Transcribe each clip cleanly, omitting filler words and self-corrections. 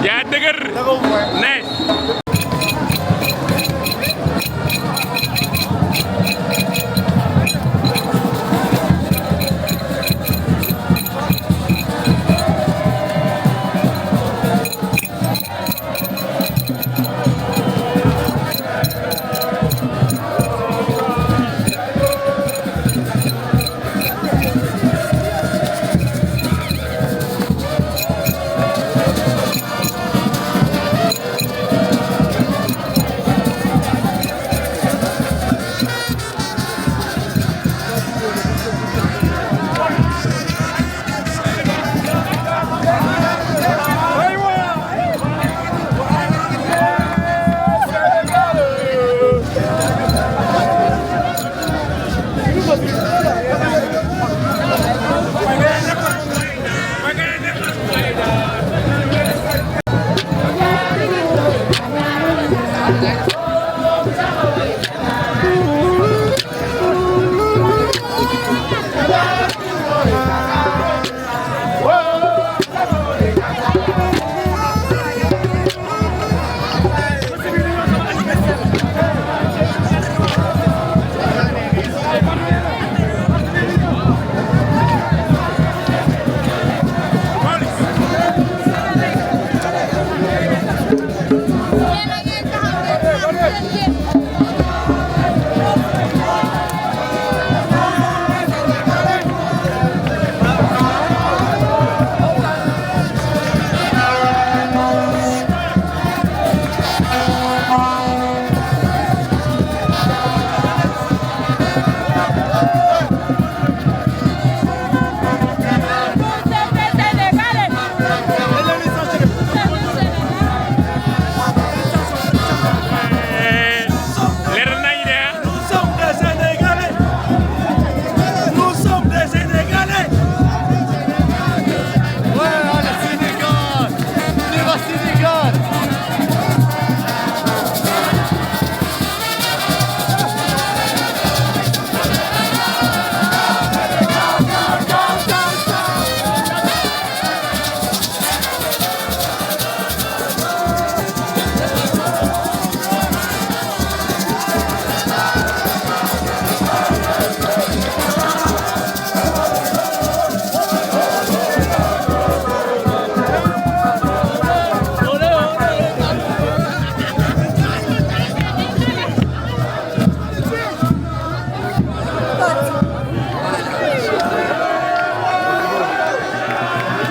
yaa dëgër ne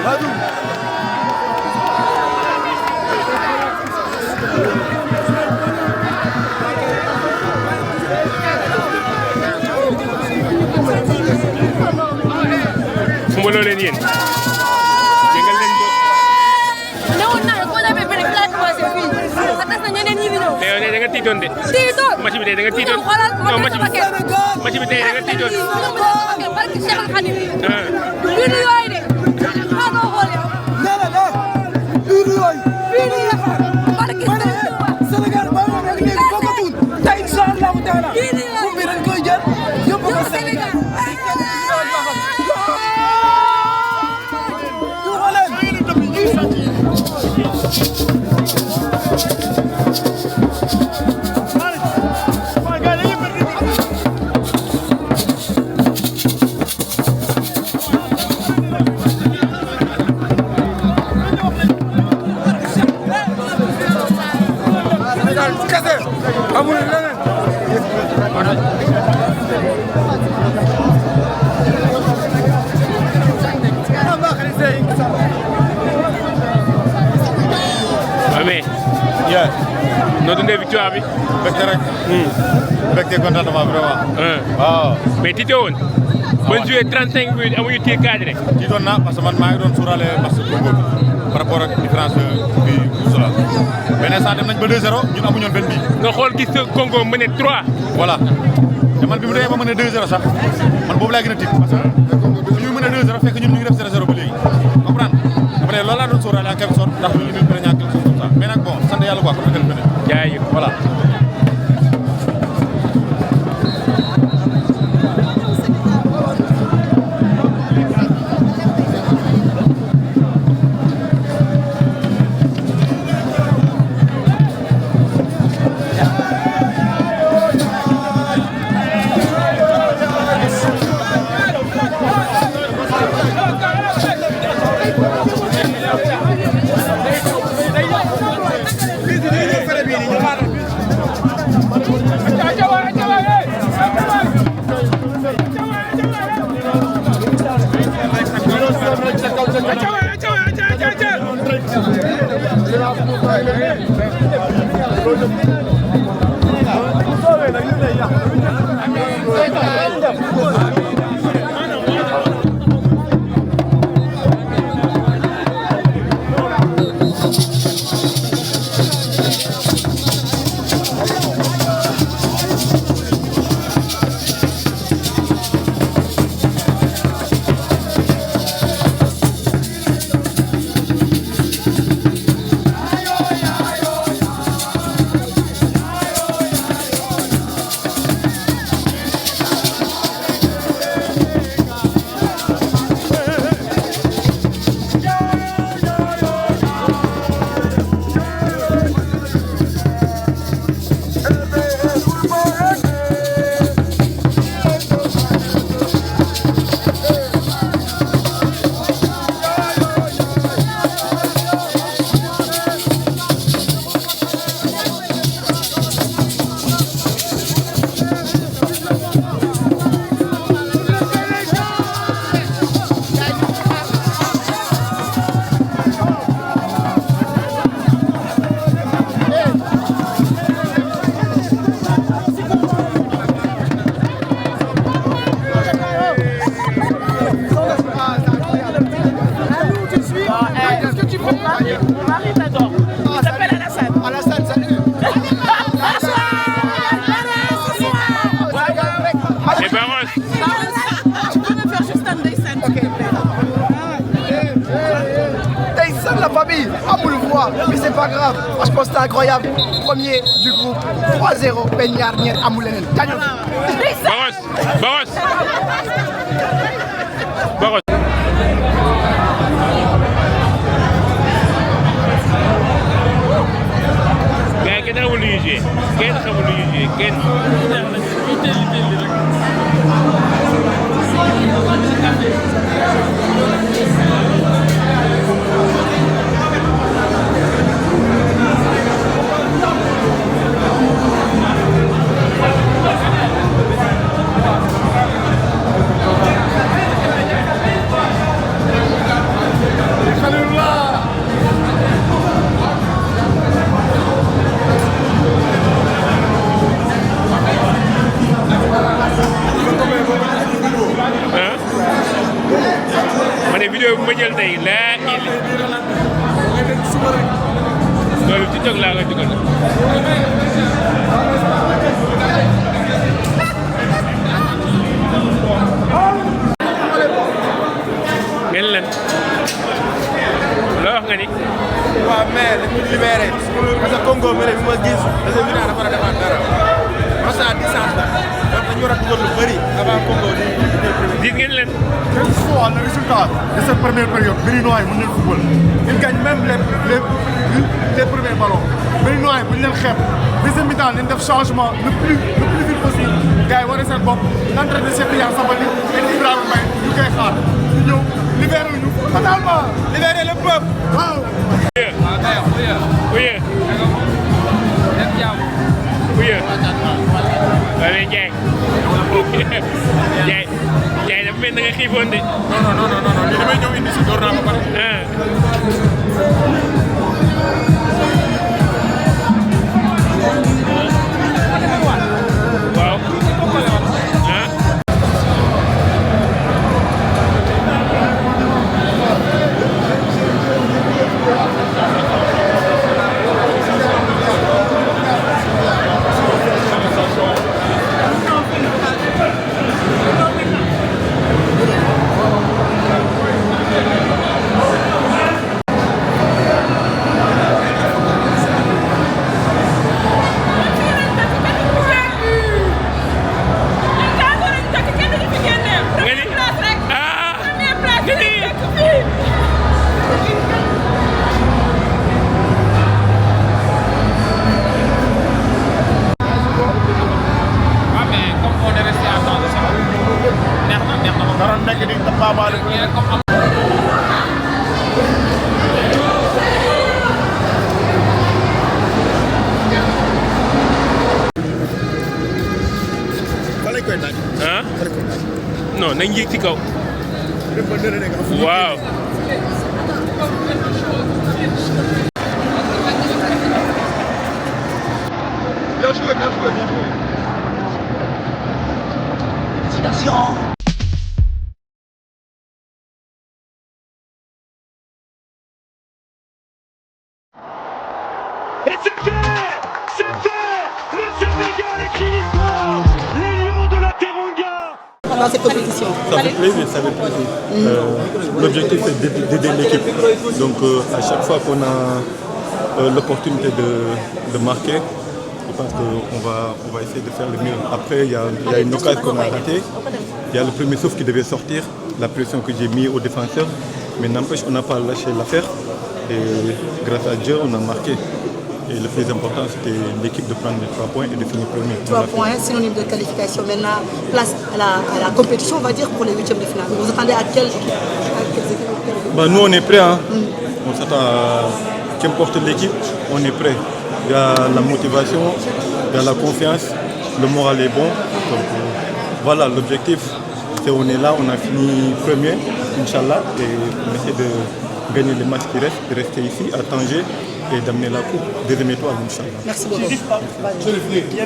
Badou yëngaloo leen yéen yëngal leen ko. newoon naa ko defee benn place commencé fii a tas na ñeneen ñi di ñëw. mais yow da nga tiitoon de. tiitoon match bi tey da nga tiitoon. non match bi tey da nga tiitoon. barki Cheikh Khadim. bii du yooyu de xaaral xool yow. bii du yooyu. bii du yooyu barki Sénégal maa ngi wax léegi bokkatul te incha allahu taala bii du yooyu bi dañ koy jël yóbbu ko Sénégal. amul leneen mais noo dundee victoire bi. mbégte rek. mbégte contentement vraiment. waaw mais tiite woon. bon joué 35 minutes amuñu tir cadré. tiitoon naa parce que man maa ngi doon suuraale match Congo bi par rapport ak différence bi Moussa mais nag sax dem nañ ba 2-0 ñun amuñu woon benn bii. nga xool gis Congo mené 3. voilà te man bi mu demee ba mën a 2-0 sax man boobu laa gën a tiit parce que bu ñu mën a 2-0 fekk ñun ñu ngi def 0-0 ba léegi comprendre après loolu laa doon suuraale en quelque sorte ndax ñu ngi mën a ñàkk quelque chose comme ça mais nag bon sant yàlla quoi comme ni nga jaay voilà. Mais c'est pas grave, je pense que c'était incroyable. Premier du groupe, 3-0, Peñar, Niet, Amoulenen. Baros. Gars kenn xamul lu ñuy joué kenn. laa loolu TikTok laa koy dugal. ngeen lan loo wax nga ni. waaw mais dañu libéré parce que Congo bi ma gis deuxième mi-temps dafa war a defaat dara parce que à distance la donc dañu war a dugal lu bëri avant Congo di gis ngeen leen. Quel soit le résultat de cette première période, Béninois mën nañu football. Ils gagnent même les premiers ballons. Béninois bu ñu leen xeeb deuxième mi-temps nañ def changement le plus vite possible. gars yi wane seen bopp l'entrée de Cheikh Tidiane Sabaly et Ibrahima Mbaye ñu koy xaar ñu ñëw libéré ñu totalement. libérer le peuple. waaw. Wala Ndiaye. Ndiaye dafa mel ni nga xiifoon de. non lii damay ñëw indi si door naa ba pare. waaw. non nañ yéeg ci kaw. waaw. Bien joué, bien joué, bien joué. Félicitations. Et c'est fait, le Sénégal écrit l'histoire, les Lions de la Teranga. Pendant cette compétition. Ça fait plaisir, ça fait plaisir. L'objectif c'est d'aider l'équipe. Donc à chaque fois qu'on a l'opportunité de marquer, je pense qu'on va essayer de faire le mieux. Après, il y a une occasion qu'on a ratée. Il y a le premier souffle qui devait sortir, la pression que j'ai mis aux défenseurs. Mais n'empêche, on n'a pas lâché l'affaire. Et grâce à Dieu, on a marqué. Et le plus important, c'était l'équipe de prendre les 3 points et de finir premier. 3 points, synonyme de qualification. Maintenant, place à la compétition, on va dire, pour les 8e de finale. Vous attendez à quelles équipes? Nous, on est prêts. Hein. On s'attend à qu'importe l'équipe, on est prêt. Il y a la motivation, il y a la confiance, le moral est bon. Donc voilà, l'objectif, c'est on est là, on a fini premier, Inch'Allah, et on essaie de gagner les matchs qui restent, de rester ici à Tanger et d'amener la coupe, deuxième étoile, Inch'Allah. Merci beaucoup. Il y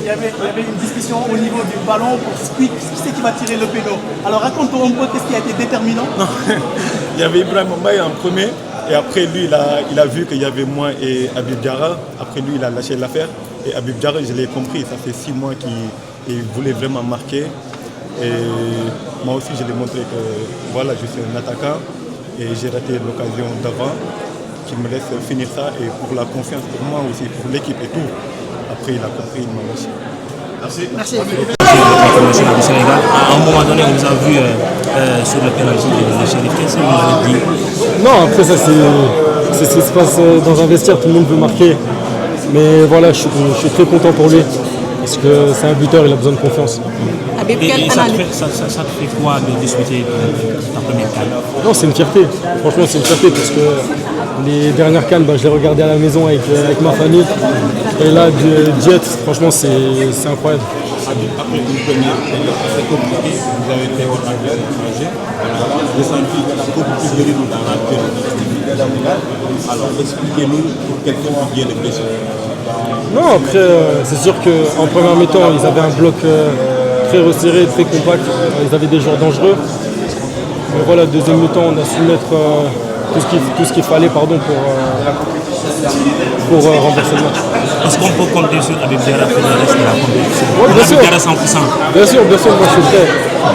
avait une discussion au niveau du ballon pour qui c'est qui va tirer le péno. Alors raconte-nous un peu qu'est-ce qui a été déterminant. Non, il y avait Ibrahima Mbaye en premier. Et après lui, il a vu qu'il y avait moi et Habib Diarra. Après lui, il a lâché l'affaire. Et Habib Diarra, je l'ai compris, ça fait 6 mois qu'il voulait vraiment marquer. Et moi aussi, je lui ai montré que voilà, je suis un attaquant. Et j'ai raté l'occasion d'avant, qui me laisse finir ça. Et pour la confiance, pour moi aussi, pour l'équipe et tout. Après, il a compris, il m'a lâché. Merci. Merci. International du Sénégal. À un moment donné, on vous a vu sur le pénalty de Chérif. Qu'est-ce que vous avez dit? Non, après ça c'est ce qui se passe dans un vestiaire, tout le monde veut marquer. Mais voilà, je suis très content pour lui. Parce que c'est un buteur, il a besoin de confiance. Et ça te fait quoi de disputer ta première canne? Non, c'est une fierté. Franchement, c'est une fierté parce que les dernières cannes, je les regardais à la maison avec ma famille. Et là, Jet, franchement, c'est incroyable. Après une première période assez compliquée, vous avez fait votre envers étranger. J'ai senti beaucoup plus de rythme dans la période du Sénégal. Alors expliquez-nous pour quelqu'un qui vient de blessure. Non, après, c'est sûr qu'en première mi-temps, ils avaient un bloc très resserré, très compact. Ils avaient des joueurs dangereux. Mais voilà, deuxième mi-temps, on a su mettre tout ce qu'il fallait pour renverser le match. Est-ce qu'on peut compter sur Habib Diarra pour le reste de la compétition? Oui, bien sûr. Habib Diarra 100%. Bien sûr, moi je suis prêt.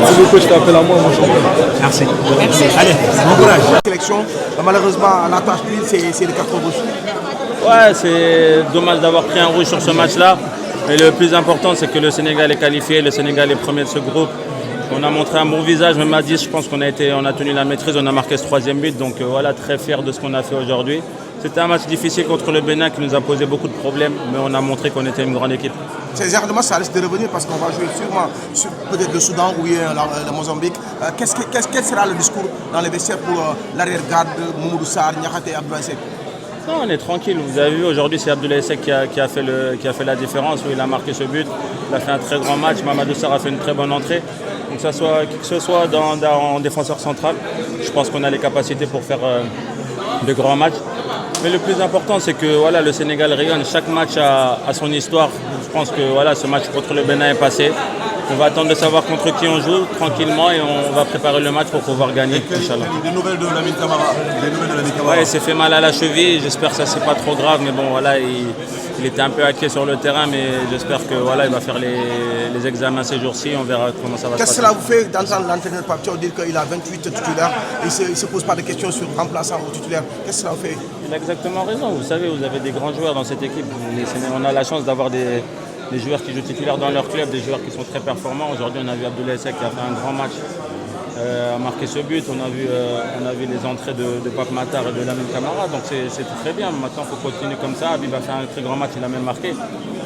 Si le coach t'appelle à moi, je suis prêt. Merci. Allez, bon courage. Sélection, malheureusement, la tâche c'est le carton rouge. Ouais, c'est dommage d'avoir pris un rouge sur ce match-là. Mais le plus important, c'est que le Sénégal est qualifié, le Sénégal est premier de ce groupe. On a montré un bon visage, même à 10, je pense qu'on a tenu la maîtrise, on a marqué ce troisième but. Donc voilà, très fier de ce qu'on a fait aujourd'hui. C'était un match difficile contre le Bénin qui nous a posé beaucoup de problèmes, mais on a montré qu'on était une grande équipe. Ces genres de match, ça risque de revenir parce qu'on va jouer sûrement sur peut-être le Soudan ou le Mozambique. Quel sera le discours dans les vestiaires pour l'arrière-garde Mamadou Sarr, Niakhaté et Abdoulaye Seck? Non, on est tranquille. Vous avez vu, aujourd'hui, c'est Abdoulaye Seck qui a fait la différence, où il a marqué ce but. Il a fait un très grand match. Mamadou Sarr a fait une très bonne entrée. Donc, que ce soit en défenseur central, je pense qu'on a les capacités pour faire de grands matchs. Mais le plus important, c'est que voilà, le Sénégal rayonne. Chaque match a son histoire. Je pense que voilà, ce match contre le Bénin est passé. On va attendre de savoir contre qui on joue tranquillement et on va préparer le match pour pouvoir gagner. Des nouvelles de Lamine Camara. Ouais, il s'est fait mal à la cheville. J'espère que ça c'est pas trop grave. Mais bon, voilà, il était un peu hacké sur le terrain. Mais j'espère que voilà, il va faire les examens ces jours-ci. On verra comment ça va se passer. Qu'est-ce que cela vous fait d'entendre l'entraîneur Papio dire qu'il a 28 titulaires et il ne se pose pas de questions sur remplaçant ou titulaire? Qu'est-ce que cela vous fait? Il a exactement raison. Vous savez, vous avez des grands joueurs dans cette équipe. On a la chance d'avoir des joueurs qui jouent titulaires dans leur club, des joueurs qui sont très performants. Aujourd'hui, on a vu Abdoulaye Seck qui a fait un grand match, a marqué ce but. On a vu les entrées de Pape Matar et de Lamine Camara. Donc c'est très bien. Maintenant, il faut continuer comme ça. Habib a fait un très grand match, il a même marqué.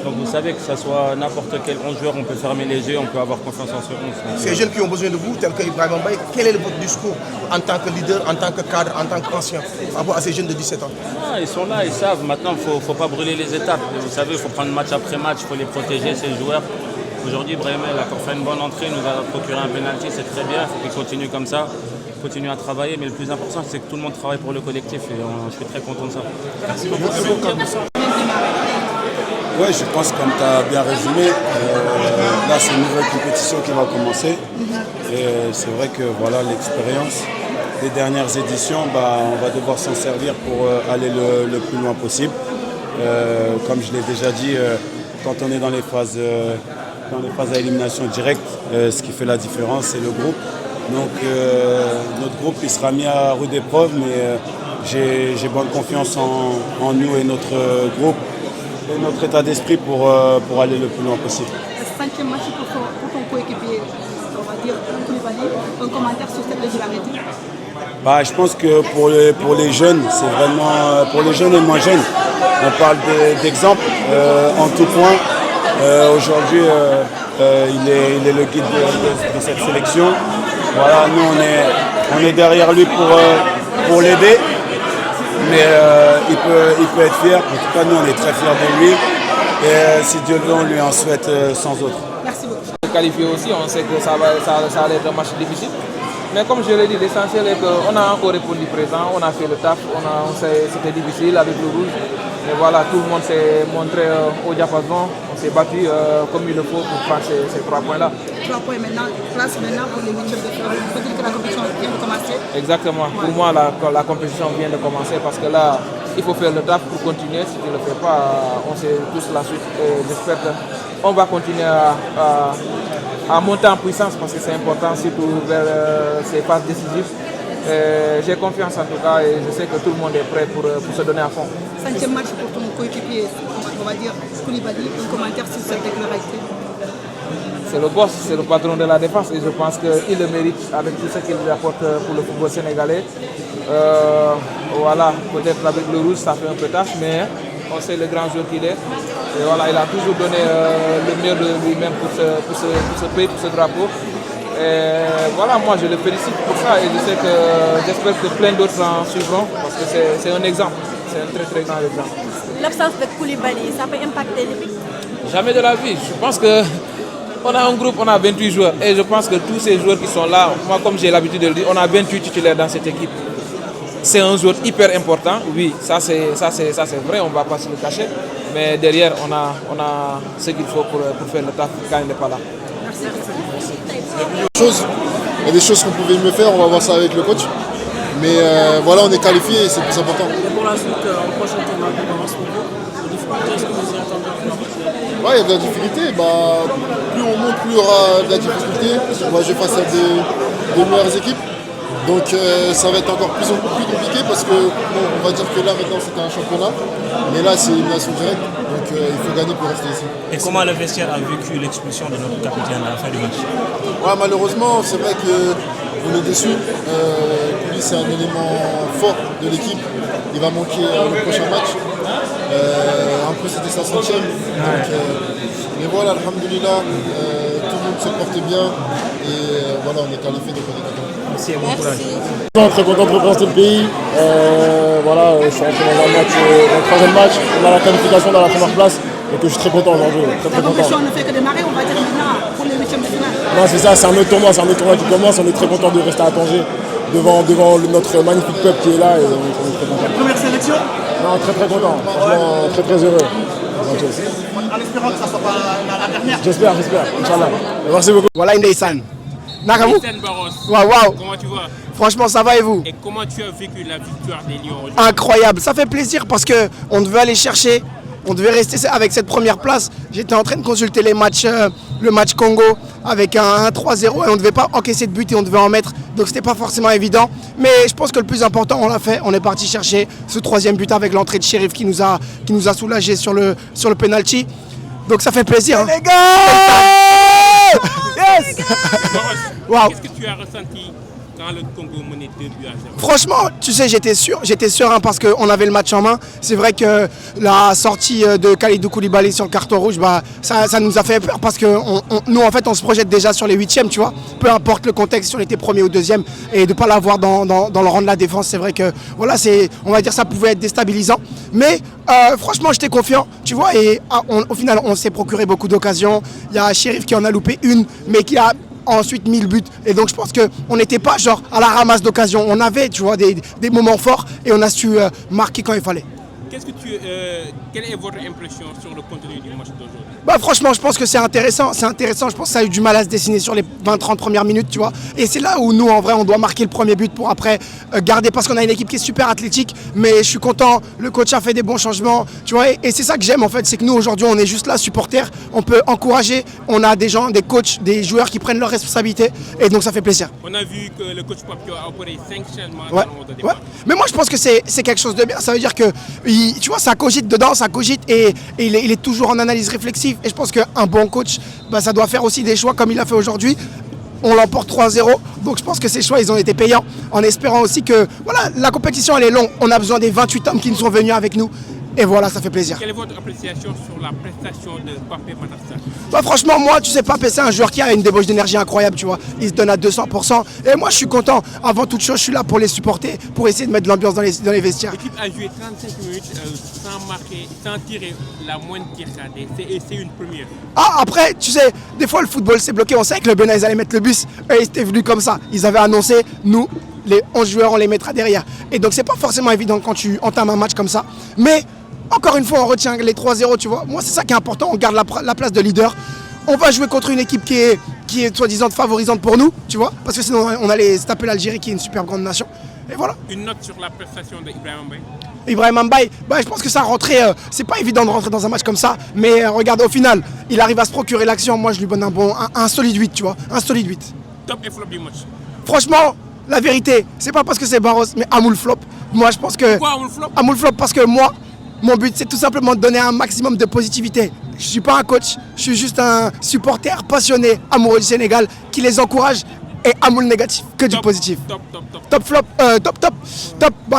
Donc vous savez que ce soit n'importe quel 11 joueur, on peut fermer les yeux, on peut avoir confiance en ce 11. Ces jeunes qui ont besoin de vous, tels que Ibrahim Mbaye, quel est votre discours en tant que leader, en tant que cadre, en tant qu'ancien, par rapport à ces jeunes de 17 ans? Ils sont là, ils savent. Maintenant, il ne faut pas brûler les étapes. Vous savez, il faut prendre match après match, il faut les protéger, ces joueurs. Aujourd'hui, Ibrahim il a encore fait une bonne entrée, il nous a procuré un penalty, c'est très bien, il faut qu'il continue comme ça, continue à travailler. Mais le plus important, c'est que tout le monde travaille pour le collectif et je suis très content de ça. Merci beaucoup. Oui, je pense comme tu as bien résumé, là c'est une nouvelle compétition qui va commencer et c'est vrai que voilà l'expérience des dernières éditions, on va devoir s'en servir pour aller le plus loin possible. Comme je l'ai déjà dit, quand on est dans les phases à élimination directe, ce qui fait la différence c'est le groupe. Donc notre groupe il sera mis à rude épreuve, mais j'ai bonne confiance en nous et notre groupe. Et notre état d'esprit pour aller le plus loin possible. Cinquième match pour ton coéquipier, on va dire, Koulibaly, un commentaire sur cette régularité? Je pense que pour les jeunes, c'est vraiment pour les jeunes et moins jeunes. On parle d'exemple en tout point. Aujourd'hui, il est le guide de cette sélection. Voilà, nous on est derrière lui pour l'aider. Mais il peut être fier. En tout cas, nous, on est très fiers de lui. Et si Dieu veut, on lui en souhaite sans autre. Merci beaucoup. Qualifié aussi, on sait que ça allait être un match difficile. Mais comme je l'ai dit, l'essentiel est qu'on a encore répondu présent, on a fait le taf, c'était difficile avec le rouge. Mais voilà, tout le monde s'est montré au diapason, on s'est battu comme il le faut pour prendre ces 3 points-là. 3 points maintenant, place maintenant pour les 8e de finale. Vous dire que la compétition vient de commencer? Exactement. Pour moi, la compétition vient de commencer parce que là, il faut faire le taf pour continuer. Si tu ne le fais pas, on sait tous la suite. J'espère qu'on va continuer à monter en puissance parce que c'est important, surtout vers ces phases décisives. J'ai confiance en tout cas et je sais que tout le monde est prêt pour se donner à fond. 5e match pour ton coéquipier, on va dire Koulibaly, un commentaire sur cette régularité? C'est le boss, c'est le patron de la défense et je pense qu'il le mérite avec tout ce qu'il apporte pour le football sénégalais. Voilà, peut-être avec le rouge ça fait un peu tâche, mais on sait le grand joueur qu'il est. Et voilà, il a toujours donné le meilleur de lui-même pour ce pays, pour ce drapeau. Et voilà, moi je le félicite pour ça et j'espère que plein d'autres en suivront parce que c'est un exemple, c'est un très très grand exemple. L'absence de Koulibaly, ça peut impacter l'équipe? Jamais de la vie, je pense que on a un groupe, on a 28 joueurs et je pense que tous ces joueurs qui sont là, moi comme j'ai l'habitude de le dire, on a 28 titulaires dans cette équipe. C'est un joueur hyper important, oui, ça c'est vrai, on ne va pas se le cacher, mais derrière on a ce qu'il faut pour faire le taf quand il n'est pas là. Merci. Chose, Il y a des choses qu'on pouvait mieux faire, on va voir ça avec le coach. Mais voilà, on est qualifié et c'est le plus important. Et pour la suite, en prochain tournoi, comment se trouve les difficultés, est-ce que vous y attendez plus? Ouais, il y a de la difficulté. Plus on monte, plus il y aura de la difficulté. On va jouer face à des meilleures équipes. Donc ça va être encore plus compliqué parce que on va dire que là maintenant c'était un championnat, mais là c'est une nation directe, donc il faut gagner pour rester ici. Et comment le vestiaire a vécu l'expulsion de notre capitaine à la fin du match? Ouais, malheureusement, c'est vrai qu'on est déçus. Lui, c'est un élément fort de l'équipe. Il va manquer le prochain match. Un peu, c'était sa 100e. Mais voilà, alhamdoulilah, tout le monde se porte bien. Et voilà, on est qualifié, donc on est content. Merci et bon courage. Très content de représenter le pays. Voilà, je suis rentré dans un match, dans le troisième match. On a la qualification dans la première place. Donc je suis très content aujourd'hui. Très La content. compétition ne fait que démarrer, on va dire maintenant pour les 8e de finale. Non, c'est ça, c'est un autre tournoi qui commence. On est très content de rester à Tanger devant notre magnifique peuple qui est là. Et on est très content. Première sélection? Non, très content. Franchement, très heureux. En espérant que ça ne soit pas la dernière. J'espère, Inch'Allah. Merci beaucoup. Voilà Ndeysaan. Nakamu? Waouh, waouh. Comment tu vas? Franchement, ça va et vous? Et comment tu as vécu la victoire des Lions aujourd'hui? Incroyable, ça fait plaisir parce qu'on devait aller chercher, on devait rester avec cette première place. J'étais en train de consulter les matchs, le match Congo avec un 3-0 et on ne devait pas encaisser de but et on devait en mettre. Donc c'était pas forcément évident. Mais je pense que le plus important, on l'a fait. On est parti chercher ce 3e but avec l'entrée de Sheriff qui nous a soulagé sur le penalty. Donc ça fait plaisir. Hein. Les gars! Yes! Wow. Qu'est-ce que tu as ressenti quand le Congo menait 2 buts à 0? Franchement, tu sais, j'étais sûr hein, parce qu'on avait le match en main. C'est vrai que la sortie de Kalidou Koulibaly sur le carton rouge, ça nous a fait peur parce que nous, en fait, on se projette déjà sur les 8e, tu vois. Peu importe le contexte, si on était premier ou deuxième, et de ne pas l'avoir dans le rang de la défense, c'est vrai que, voilà, on va dire ça pouvait être déstabilisant. Mais franchement, j'étais confiant, tu vois, et au final, on s'est procuré beaucoup d'occasions. Il y a Sheriff qui en a loupé une, mais qui a ensuite 1000 buts. Et donc je pense qu'on n'était pas genre à la ramasse d'occasion. On avait, tu vois, des moments forts et on a su marquer quand il fallait. Quelle est votre impression sur le contenu du match d'aujourd'hui? Franchement, je pense que c'est intéressant. C'est intéressant. Je pense que ça a eu du mal à se dessiner sur les 20-30 premières minutes, tu vois. Et c'est là où nous, en vrai, on doit marquer le premier but pour après garder, parce qu'on a une équipe qui est super athlétique. Mais je suis content. Le coach a fait des bons changements, tu vois. Et c'est ça que j'aime, en fait. C'est que nous, aujourd'hui, on est juste là, supporters. On peut encourager. On a des gens, des coachs, des joueurs qui prennent leurs responsabilités. Et donc, ça fait plaisir. On a vu que le coach Papio a opéré 5 changements Ouais. dans le départ. Mais moi je pense que c'est quelque chose de bien. Ça veut dire que tu vois, ça cogite dedans, ça cogite et il est toujours en analyse réflexive. Et je pense qu'un bon coach, ça doit faire aussi des choix comme il a fait aujourd'hui. On l'emporte 3-0, donc je pense que ces choix ils ont été payants, en espérant aussi que voilà, la compétition elle est longue. On a besoin des 28 hommes qui nous sont venus avec nous. Et voilà, ça fait plaisir. Quelle est votre appréciation sur la prestation de Papé Matar? Franchement, moi, tu sais, Papé, c'est un joueur qui a une débauche d'énergie incroyable, tu vois. Il se donne à 200%. Et moi, je suis content. Avant toute chose, je suis là pour les supporter, pour essayer de mettre de l'ambiance dans les vestiaires. L'équipe a joué 35 minutes sans marquer, sans tirer la moindre tir cadré. C'est une première. Après, tu sais, des fois, le football s'est bloqué. On savait que le Bénin, ils allaient mettre le bus. Eux, ils étaient venus comme ça. Ils avaient annoncé, nous, les 11 joueurs, on les mettra derrière. Et donc, c'est pas forcément évident quand tu entames un match comme ça. Mais encore une fois, on retient les 3-0, tu vois. Moi, c'est ça qui est important. On garde la place de leader. On va jouer contre une équipe qui est soi-disant favorisante pour nous, tu vois. Parce que sinon, on allait se taper l'Algérie, qui est une super grande nation. Et voilà. Une note sur la prestation d'Ibrahima Mbaye? Ibrahima Mbaye, je pense que ça rentrait. C'est pas évident de rentrer dans un match comme ça. Mais regarde, au final, il arrive à se procurer l'action. Moi, je lui donne un solide 8, tu vois. Un solide 8. Top et flop du match? Franchement, la vérité, c'est pas parce que c'est Barros, mais Amoul flop. Moi, je pense que. Pourquoi Amoul flop? Amoul flop parce que moi, mon but, c'est tout simplement de donner un maximum de positivité. Je ne suis pas un coach, je suis juste un supporter passionné, amoureux du Sénégal, qui les encourage. Et Amoul négatif, que du positif. Top flop, top.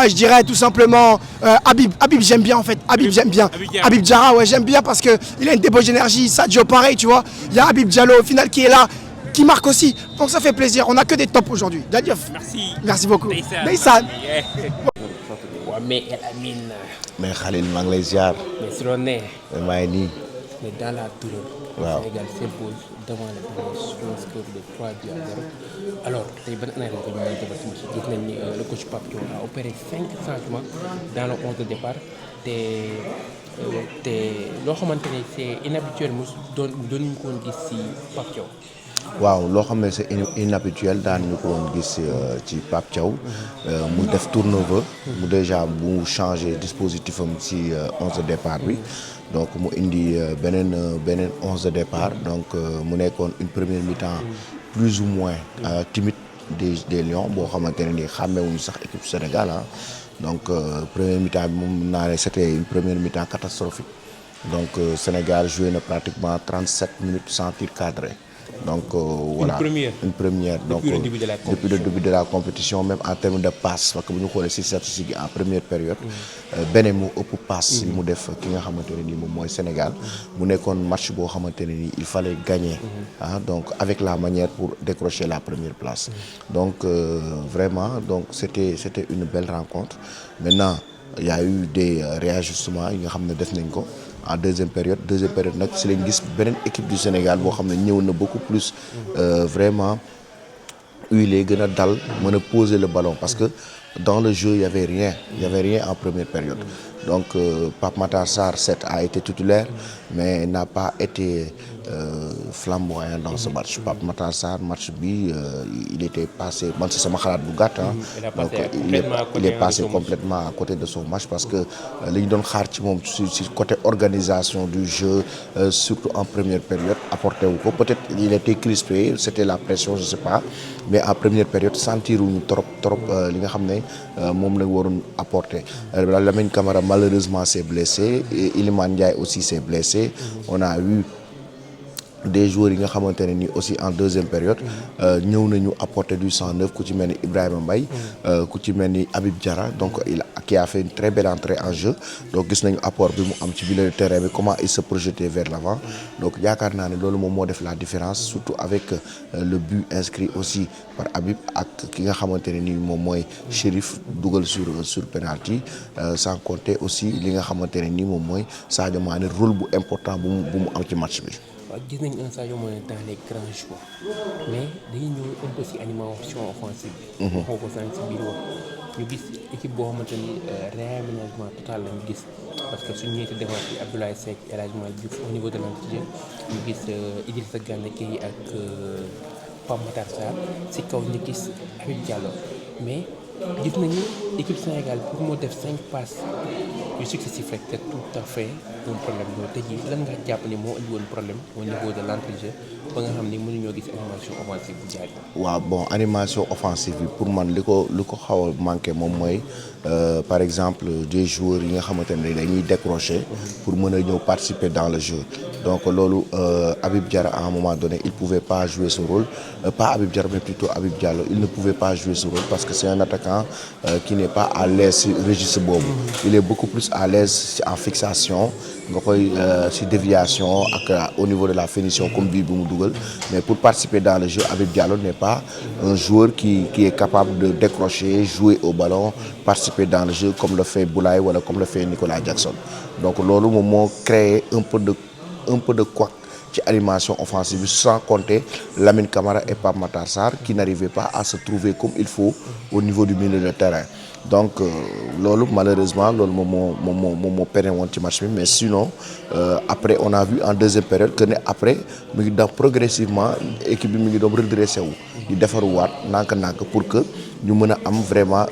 Je dirais tout simplement Habib. Habib, j'aime bien en fait. Habib, j'aime bien. Habib Diarra, ouais, j'aime bien parce qu'il a une débauche d'énergie. Sadio, pareil, tu vois. Il y a Habib Diallo au final qui est là, qui marque aussi. Donc ça fait plaisir. On n'a que des tops aujourd'hui. Dadiof. Merci. Merci beaucoup. Ndeysaan. mais El Amin. mais Khalil maa ngi lay ziar. mais si loolu nee. maa ngi nii. mais dans la douleur. waaw le Sénégal s'impose devant le Bénin sur un score de 3 buts à 0. alors tey ban analyse nga ñu mën a defal si match gis nañ ni le coach Papio a opéré 5 changements dans le 11 de départ te loo xamante ne c'est inhabituel mos doon ñu ko woon gis si Papio. waaw loo xam ne c'est inhabituel daan ñu ko woon gis ci Pape Thiaw mu def turnover mu déjà mu changé dispositif am ci 11 de départ bi donc mu indi beneen 11 de départ donc mu nekkoon une première mi-temps plus ou moins timide des Lions boo xamante ne nii xàmmewuñu sax équipe Sénégal donc première mi-temps bi moom naa ne c'était une première mi-temps catastrophique donc Sénégal joué na pratiquement 37 minutes sans tir cadré. Donc voilà, une première donc depuis le début de la compétition, même en termes de passes, parce que nous connaissons ces statistiques en première période, beneen moo ëpp passe yi mu def ki nga xamante ne nii moom mooy Sénégal mu nekkoon match boo xamante ne nii il fallait gagner donc avec la manière pour décrocher la première place. Donc vraiment donc c'était une belle rencontre. Maintenant il y a eu des réajustements yi nga xam ne def nañ ko. En deuxième période nag si lañ gis beneen équipe du Sénégal boo xam ne ñëw na beaucoup plus vraiment huilé gën a dal mën a poser le ballon parce que dans le jeu il y avait rien en première période donc Pape Matar Sarr certes a été titulaire mais n'a pas été flamboyant dans ce match. Pape Matar Sarr match bi il était passé man si sama xalaat bu gàtt donc il est passé complètement à côté de son match parce que li ñu doon xaar ci moom ci côté organisation du jeu surtout en première période apporté wu ko peut-être il était crispé c'était la pression je sais pas mais en première période sentiruñu trop li nga xam ne moom la waroon apporter. Lamine Camara malheureusement s'est blessé et Iliman Ndiaye aussi s'est blessé. On a eu des joueurs yi nga xamante ne ni aussi en deuxième période ñëw nañu apporter du 109 ku ci mel ni Ibrahima Mbaye ku ci mel ni Habib Diarra donc qui a fait une très belle entrée en jeu donc gis nañu apport bi mu am ci milieu de terrain bi comment il se projetait vers l'avant donc yaakaar naa ne loolu moom moo def la différence surtout avec le but inscrit aussi par Habib ak ki nga xamante ne ni moom mooy Chérif dugal sur penalty sans compter aussi li nga xamante ne ni moom mooy Sadio Mané rôle bu important bu mu am ci match bi. waaw gis nañu un Sadio Mané dans les grands jours mais dañuy ñëw un peu si animation offensive bi. waxoo ko sànq si biir wax ñu gis équipe boo xamante ni réaménagement total lañu gis parce que suñu ñeenti défense bi Abdoulaye Seck El Hadji Malick Diouf au niveau de l'entre-jeu ñu gis Idrissa Gana Gueye ak Pape Matar Sarr si kaw ñu gis Habib Diallo mais gis nañu équipe Sénégal pour moo def 5 passes yu successifs rek c'est tout à fait un problème loolu tey jii lan nga jàpp ni moo indi woon problème au niveau de l'entre-jeu ba nga xam ni mënuñoo gis animation offensive bu jaar. waaw bon animation offensive bi pour man li ko xaw a manqué moom mooy par exemple des joueurs yi nga xamante ne dañuy décrocher pour mën a ñëw participer dans le jeu donc loolu Habib Diarra à un moment donné il pouvait pas jouer ce rôle pas Habib Diarra mais plutôt Habib Diallo il ne pouvait pas jouer ce rôle parce que c'est un attaquant qui n'est pas à l'aise ci registre boobu il est beaucoup plus à l'aise en fixation nga koy ci déviation ak au niveau de la finition comme bii bu mu dugal mais pour participer dans le jeu Habib Diallo n'est pas un joueur qui est capable de décrocher jouer au ballon participer dans le jeu comme le fait Boulaye wala comme le fait Nicolas Jackson donc loolu moom moo créé un peu de couac ci animation offensive sans compter Lamine Camara et Pape Matar Sarr qui n'arrivaient pas à se trouver comme il faut au niveau du milieu de terrain donc loolu malheureusement loolu moom moo pene woon ci match bi mais sinon après on a vu en deuxième période que ne après mu ngi doon progressivement équipe bi mu ngi doon redressé wu di defaruwaat nànk-nànk pour que ñu mën a am vraiment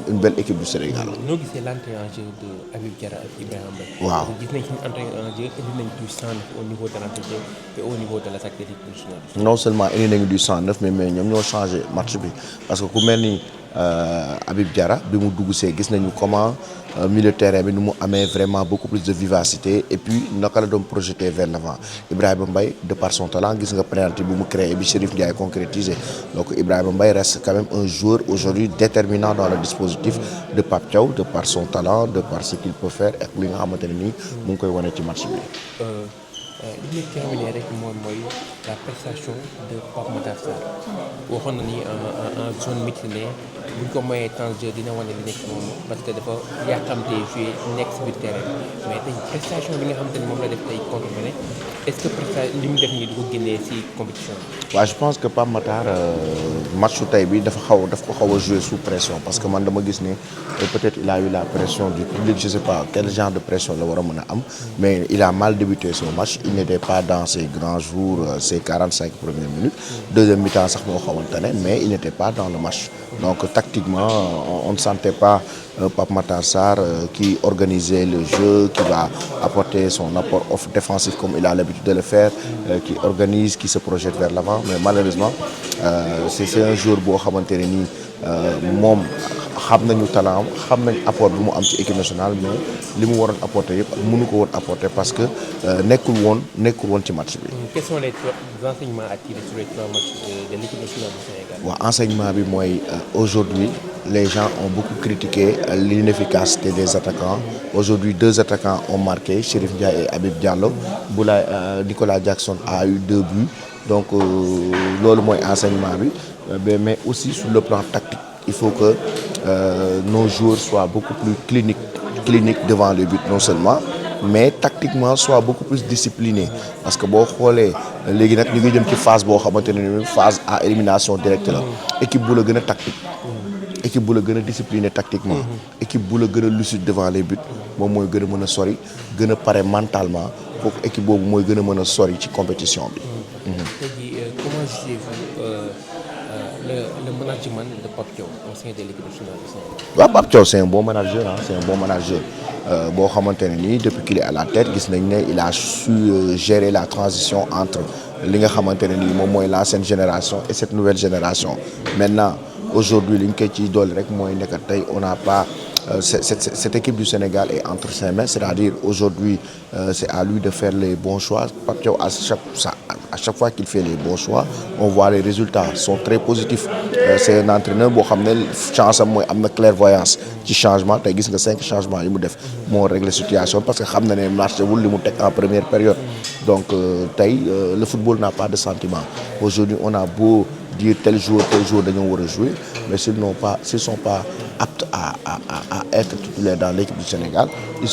une belle équipe du Sénégal. noo gisee l'entrée en jeu de Habib Diarra ak Ibrahima Mbaye. waaw gis nañ suñu entrée en jeu indi nañ du 109 au niveau de l'entre-jeu et au niveau de l'attaque de l'équipe nationale. non seulement indi nañu du 109 mais ñoom ñoo changé match bi parce que ku mel ni Habib Diarra bi mu dugg see gis nañu comment milieu terrain bi nu mu amee vraiment beaucoup plus de vivacité et puis naka la doon projeté vers l'avant Ibrahima Mbaye de par son talent gis nga penalty bu mu créé bi Chérif Ndiaye concrétisé donc Ibrahima Mbaye reste quand même un joueur aujourd'hui déterminant dans le dispositif de Pape Thiaw de par son talent de par ce qu'il peut faire ak li nga xamante ne nii mu ngi koy wane ci match bi. li ñuy terminer rek moom mooy la prestation de Pape Matar Sarr waxoon na ni en zone mixte buñ ko mayee temps de jeu dina wane li nekk moom parce que dafa yàqamtee joué nekk si biir terrain mais tey prestation bi nga xamante ni moom la def tey contre Bénin est-ce que prestation li mu def nii du ko génnee si compétition bi. waaw je pense que Pape Matar matchu tey bi daf ko xaw a jouer sous pression parce que man dama gis ni peut-être il a eu la pression du public je sais pas quel genre de pression la war a mën a am mais il a mal débuté son match il n'était pas dans ses grands jours, ses 45 premières minutes. Deuxième mi-temps, mais il n'était pas dans le match. Donc tactiquement, on ne sentait pas Pape Matar Sarr qui organisait le jeu, qui va apporter son apport défensif comme il a l'habitude de le faire, qui organise, qui se projette vers l'avant. Mais malheureusement, c'est un joueur qui xam nañu talent xam nañ apport bi mu am ci équipe nationale mais li mu waroon apporter yëpp mënu ko woon apporter parce que nekkul woon ci match bi. Quels sont les enseignements à tirer sur les 3 matchs de l'équipe nationale du Sénégal? waaw enseignement bi mooy aujourd'hui les gens ont beaucoup critiqué l'inefficacité des attaquants. Aujourd'hui 2 attaquants ont marqué, Chérif Ndiaye et Habib Diallo. Nicolas Jackson a eu 2 buts. Donc loolu mooy enseignement bi mais aussi sur le plan tactique. Il faut que nos joueurs soient beaucoup plus cliniques devant le but non seulement, mais tactiquement soient beaucoup plus disciplinés. Parce que boo xoolee léegi nag ñu ngi jëm ci phase boo xamante ne phase à élimination directe la. Équipe bu la gën a tactique, équipe bu la gën a discipliné tactiquement, équipe bu la gën a lucide devant les buts moom mooy gën a mën a sori gën a pare mentalement foofu équipe boobu mooy gën a mën a sori ci compétition bi. Comment jugez-vous le management de Pape Thiaw au sein de l'équipe nationale du Sénégal? waaw Pape Thiaw c'est un bon manager c'est un bon manager boo xamante ne nii depuis qu'il est à la tête gis nañ ne il a su gérer la transition entre li nga xamante ne nii moom mooy l'ancienne génération et cette nouvelle génération. Maintenant aujourd'hui li ñu koy ciy dolli rek mooy nekk tey on n'a pas cette équipe du Sénégal est entre ses mains, c'est-à-dire aujourd'hui c'est à lui de faire les bons choix. Pape Thiaw à chaque fois qu'il fait les bons choix, on voit les résultats sont très positifs. C'est un entraîneur boo xam ne chance am mooy am na clairvoyance ci changement tey gis nga 5 changements yi mu def moo régler situation parce que xam na ne marché wul li mu teg en première période. Donc tey le football n'a pas de sentiment. Aujourd'hui on a beau dire tel jour dañoo war a jouer mais s'ils sont pas aptes à être titulaires dans l'équipe du Sénégal ils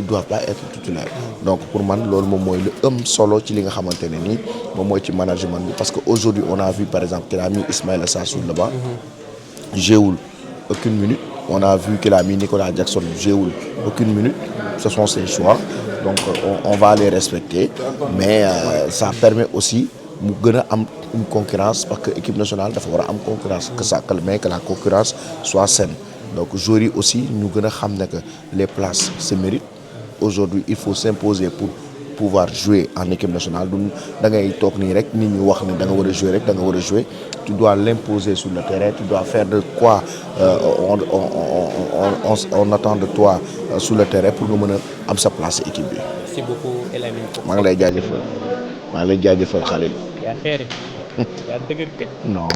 doivent pas être titulaires. Donc pour man loolu moom mooy lu solo ci li nga xamante ne nii moom mooy ci management bi parce que aujourd'hui on a vu par exemple qu'il a mis Ismaïla Sarr sur le banc jéewul aucune minute. On a vu qu'il a mis Nicolas Jackson jéewul aucune minute. Ce sont ses choix donc on va les respecter mais ça permet aussi mu gën a am une concurrence parce que équipe nationale dafa war a am concurrence que la concurrence soit saine. Donc joueurs yi aussi ñu gën a xam ne que les places se méritent. Aujourd'hui il faut s'imposer pour pouvoir jouer en équipe nationale du da ngay toog nii rek nit ñi wax ne da nga war a jouer rek da nga war a jouer. Tu dois l'imposer sur le terrain, tu dois faire de quoi on attend de toi sur le terrain pour nga mën a am sa place équipe bi. Merci beaucoup El Amine. maa ngi lay jaajëfal Khalil. yaa xeere yaa dëgër kët. Non.